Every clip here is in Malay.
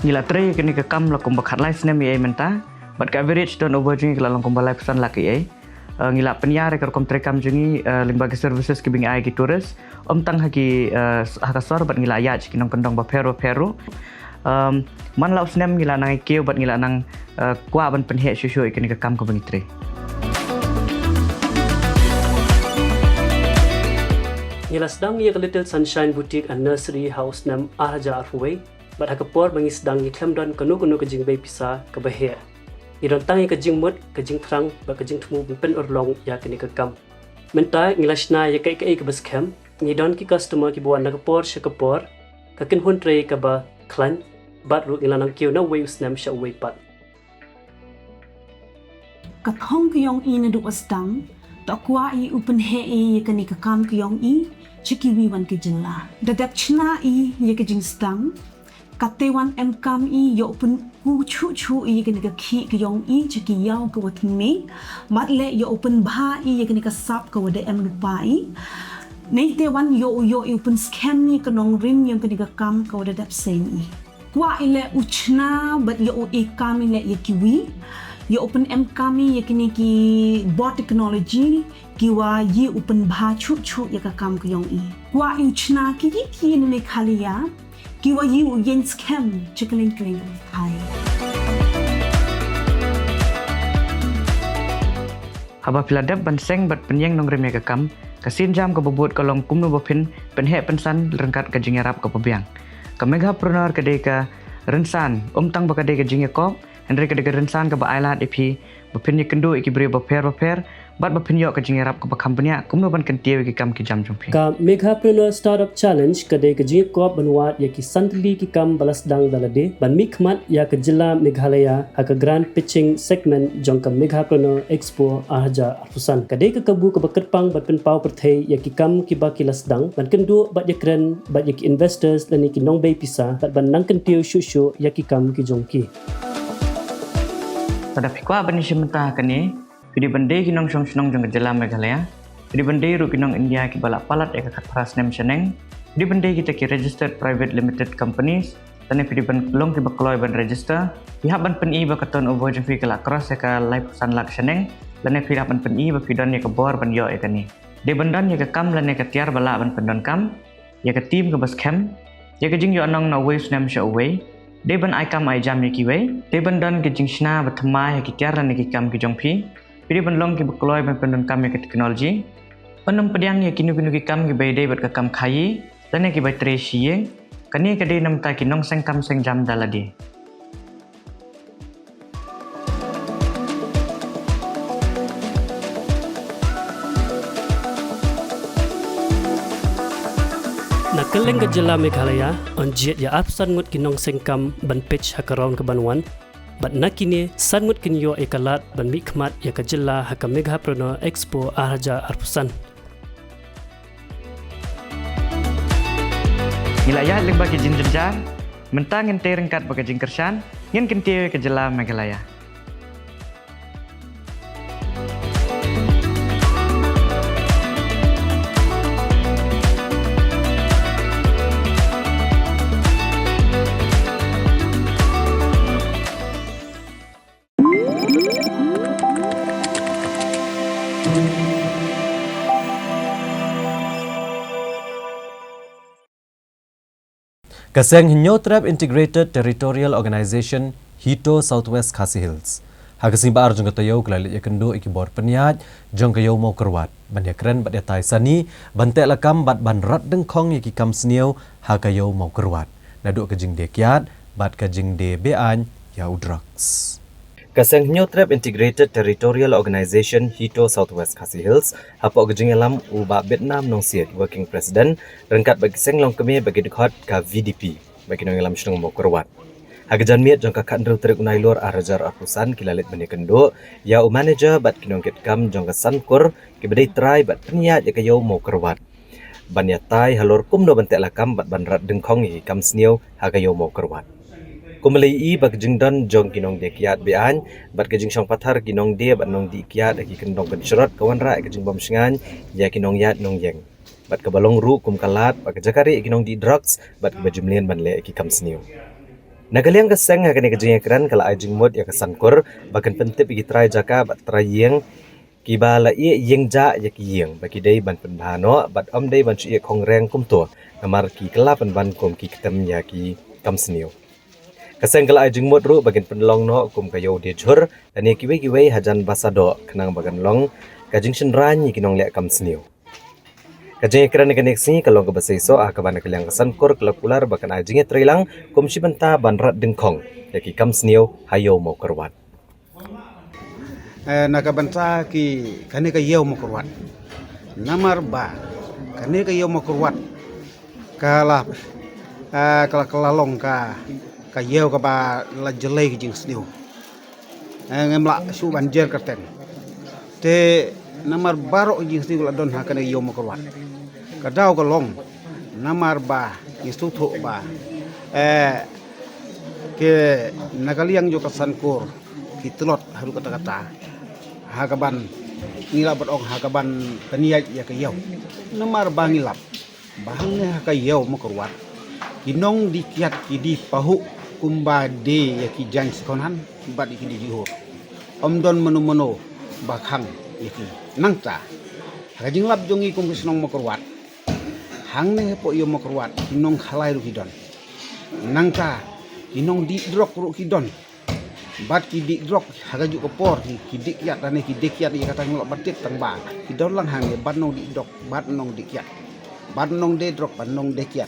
Ngila tre kini ke kam la kum bakhat lai snem ye menta but ka average don over jungi kala long kum balai pesan la ke ngila penyar ke kom tre kam jungi limbaga services ke bing ai ki tourist tang haki hakasor bat ngila ya ki nong kendong ba pero man la snem ngila nang keu bat ngila nang kwa ban penhe shushu kini ke kam ko bing tre. Ngila sedang ye Little Sunshine Boutique and Nursery House nam Arja Arway bat hakapor bangi sedang ye klamdon kanu kejing bay pisa ke bahia. Idon tangi kejing mut kejing terang ba kejing temu pen orlong ya kini ke kam. Mentai ngila shna ye kai ke bas kem ngidon ki customer ki buan nakapor syakapor kakin hun tre ka ba klan bat ru ngila nang kiu na way usnam sha way pat. Kathong kyong I na du asdang takwa I upen he ye kani ka kam kyong I chiki wi wan ke jinla. Dadak chna I ye ke jing stang Katewan kam I yo open chu I kini ka ki kyong I chiki yaw ka wat me matle yo open bha I ye kini ka sap ka wada lupa I nei te wan yo open scam ni kanong rim yang kini ka kam ka wada dap sen I kwa ile uchna but yo kam ile ye kiwi yo open kam I ye kini ki bot technology kiwa ye open bha chu ye ka kam kyong I kwa uchna ki ne khalia Kiwa yu yen scam chikling hai. Haba piladap banseng bat penyeng nong remya kakam kasin jam ke bobot kalong kumno bopin penhe pensan rengkat ke jingarap ke pebiang. Ke megapreneur ke deka rensan tang baka deka jingakop Henry ke deka rensan ke ba ailat ipi bopin ye kendu iki beri baper bat bopin yo ke jingarap ke company kumno ban kentie ke kam ki jam jumpi. Ka Megapreneur Startup Challenge kadai ke jingakop banwat ya ki santli ki kam balas dang dalade ban mikmat ya ke jila Meghalaya haka grand pitching segment jong ka Megapreneur Expo Arja Arpusan kadai ke kabu ke bakerpang bat pen pau perthai ya ki kam ki ba kilas dang ban kendu bat ya kren bat ya ki investors dan ki nong bay pisa bat ban nang kentiu shushu ya ki kam ki jongki. Pada pikwa bani shimenta kani Pidi bandai kinong senong jong jela Meghalaya. Pidi bandai ru kinong India ki balak palat eka kat paras nem seneng. Pidi bandai kita ki registered private limited companies. Tane pidi ban long ki bakloi ban register. Pihak ban peni ba katon over jong fi kala cross eka live san lak seneng. Lane pihak ban peni ba pidon eka bor ban yo eka ni. De bandan eka kam lane eka tiar balak ban pendon kam. Eka team ke bas camp. Eka jing yo anong na waves nem sha away. De ban ai kam ai jam ki way. De bandan ke jing shna ba thamai ki tiar lane ki kam ki jong phi. Pidi banlong ki bekloi ban pendon kam ke teknologi. Penem pediang ya kinu ki kam ki baydai bat ka kam khayi. Lane ki bay tre sieng. Kani ka de nam ta ki nong seng kam seng jam daladi. Nakaleng ke jela Meghalaya on jet ya apsan ngut kinong sengkam ban pitch hakaron ke banwan bat nakini sangut kinyo ekalat ban mikmat ya ke jela haka Megapreneur Expo Arja Arpusan. Nilaya limba ki jin jenjar mentang ente rengkat baka jing kersan ngin kentie ke jela Meghalaya. Kaseng Hinyotrap Integrated Territorial Organization Hito Southwest Khasi Hills. Hagasim baar jong katayo kelalit yakendo ikibor peniat jong kayo mau kerwat. Banyak keren bat yatai sani bantek lakam bat ban rat dengkong yakikam seniau hagayo mau kerwat. Naduk kejing dekiat bat kejing de bean ya udrox. Kaseng Hinyotrap Integrated Territorial Organization Hito Southwest Khasi Hills hapok kejing alam uba Vietnam nong siat working president rengkat bagi seng long kemi bagi dekat ka VDP bagi nong alam senong mau kerwat. Hagajan miat jong kakak ndreu terik unai lor Arjar Arpusan kilalit menikendo ya u manager bat kinong kitkam jong kasankur kibedai try bat peniat ya kayo mau kerwat. Ban yatai halor kumno bantek lakam bat ban rat dengkong yi kam sniau hagayo mau kerwat. Kumalai bag jingdan jong kinong de kiat bean bat kejing syong pathar kinong de bat nong di kiat aki kendong kencerot kawan ra kejing bom sengan ya kinong yat nong yeng bat kebalong ru kum kalat bat kejakari kinong di drugs bat kebajumlian ban le aki kam sniu Nagaliang kaseng akan ikajingakran kala ajing mod ya kasangkur bagan pentip igi try jaka bat try yang kibala ia yang ja ya ki yang bagi day ban penbahano bat om day ban cuiak kongreng kumto ngamar ki kelapan ban kum ki ketem ya ki kam senio. Kaseng kala ajing mod ru bagan penlong no kum kayo dia jur dan ya kiwe hajan basado kenang bagan long kajing senran yi kinong lek kam senio. Kajing ikran ikan iksi kalau ke bahasa iso kaban kaliang kasangkur kelakular bakan ajingnya trilang kum shibanta banrat dengkong ya ki kam senio hayo mau kerwat. Nakabanta ki kani ka yew mo kurwat namar ba kani ka yew mo kurwat kala kalalong ka yew ka ba la jelay ki jing sniw ngemla su banjer karten te namar baro jing sniw la don ha kani yew mo kurwat kadaw ka long namar ba istuto ba ke nakaliang jo kasankur kitulot haru kata-kata hagaban ngilap berong hagaban peniyaj ya ke yaw namar bangilap bahangnya ka yaw makurwat kinong dikiat kidi pahu kumba de ya ki jang sekonan bad ki di jihur omdon menu bakhang ya ki nangta hagajing lap jongi kum kisnong makurwat hangne po yo makurwat kinong khalai ru kidon nangta kinong di drok ru kidon bat kidik drok hagaju kopor kidik kiat dan kidik kiat ia kata ngelok batit tang ba kidon lang hang bat nong di dok bat nong di kiat bat nong de drok bat nong de kiat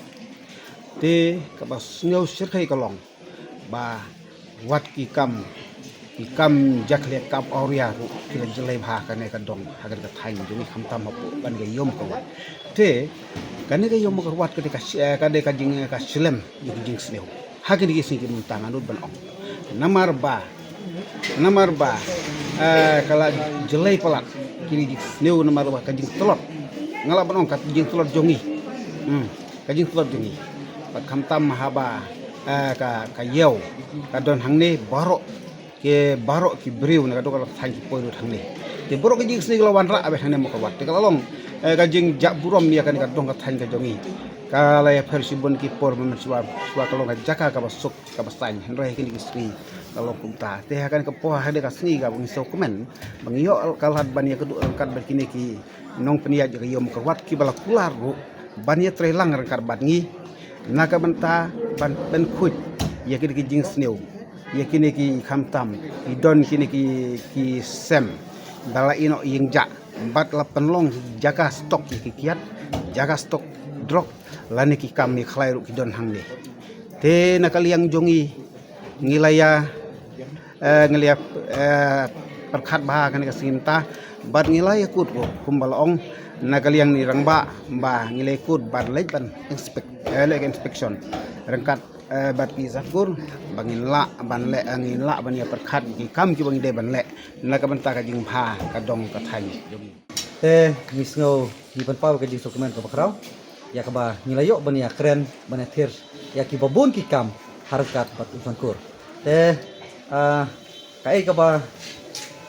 te kabas ngau sirkai kalong ba wat ki kam jakle kap auria ru kila jelai bha kane ka dong hagar ka thai juni khamtam hapu ban ge yom ko te kane ge yom ko wat kade ka jing ka silem jing sneu hagin gi sing ki muntangan ban ong namar ba kala jelai pelak kini di neu namar ba kajing telot ngala banong kat jing telot jongi kajing telot jongi pat khamtam mahaba ka yew ka don hangne barok ki briu na do kala thanki poiru hangne te borok kajing sni lawan ra abe hangne mo ka wat te kala long kajing jak burom ya kan ka dong ka thanki ka jongi kala ya persibon ki por men suwa kalong ka jaka ka basuk ka bastan hendrai kini ki sni kalau kumta teh akan ke poha hade ka sni ka bang dokumen bang yo kalhat ban ya kedu angkat berkini ki nong peniat ka yo makwat ki bala kular ru ban ya trelang rangkar ban ngi naka benta ban khut ya kini ki jing sneu ya kini ki khamtam idon kini ki sem bala ino ying ja bat la penlong jaga stok ki kiat jaga stok drok lani ki kam ni khlai ru ki don hangne te nakaliang jongi ngilaya ngeliat perkhat bah kan kasinta bat ngilaya kut ko kumbalong nakaliang ni rangba ba ngilay kut bat lek ban inspection rangkat bat ki zakur bangin la ban le angin la ban ya perkhat ki kam ki bang de ban le nakabanta ka jing pha ka dong ka thai jongi te misngo ni ban paw ka jing dokumen ko bakraw ya kaba nilayo ban ya kren ban ya thir ya ki babun ki kam harkat bat usankur te kai kaba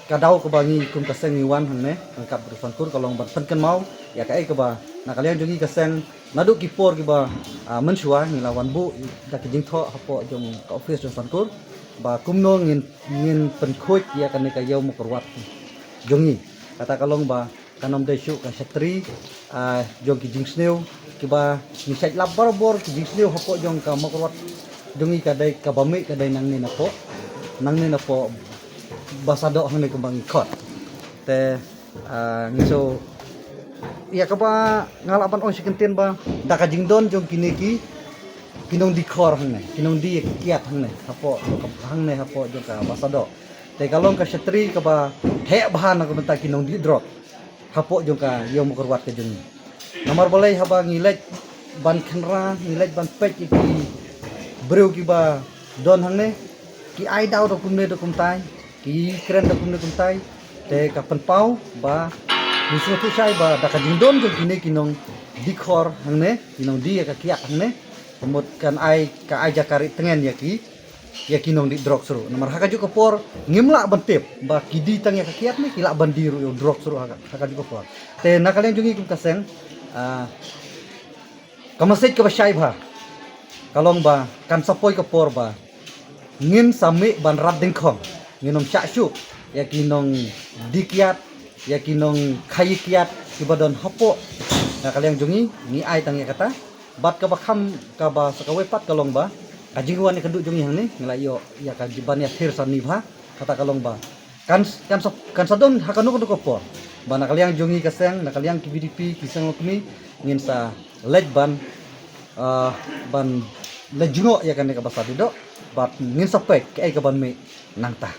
kadau kaba ngi kum kaseng ni wan hanne angkap usankur kalong ban penken mau ya kai kaba na kalian jongi kaseng nadu ki por ki ba mensua ni lawan bu da ki jing tho hapo jong ka office usankur ba kumno ngin penkhoj ya kan ka yau makurwat jongi kata kalong ba kanom desu ka setri jong ki jing sneu kiba ni sait lap bor ki jing sneu hapo jong ka makurwat jongi kadai ka bami kadai nang ni napo basado hang ni kembang ikot te ngiso ya kaba ngalapan on sikenten ba da ka jing don jong kiniki kinong di khor hang ne kinong di kiat hang ne hapo jong ka basado te kalong ka setri kaba he bahan ka benta kinong di drop hapo jong ka yo makurwat ka jong nomor boleh haba ngilej ban khenra ngilej ban pek ki breu ki ba don hang ne ki ai dau do kum tai ki kren do kum tai te ka pen pau ba musuh tu sai ba da ka jing don jong kini kinong di khor hang ne kinong di ka kiak hang ne kemut kan ai jakari tengen ya kinong di drok seru nomor haka juga por ngimla bantip ba kidi tang ya kiat ni kila bandiru yo drok seru haka juga por te nakalian jungi kum kaseng kamasait ka ba syai ba kalong ba kan sapoi ka por ba ngin sami ban rat dingkhong nginom chaksuk ya kinong dikiat ya kinong khayikiat ibadon hapo na kaliang jungi ni ai tang ya kata bat ka bakham ka ba sakawe pat kalong ba kajingwan ni keduk jungi hang ni ngelayo ya kajiban ya thir san ni bha kata kalong ba kan sadon hakanu ko ko ba na kaliang jungi kaseng na kaliang kibdp kisang okmi ngin sa lej ban ban lejuno ya kan ka basa didok bat ngin sapek ke ai ka ban me nang ta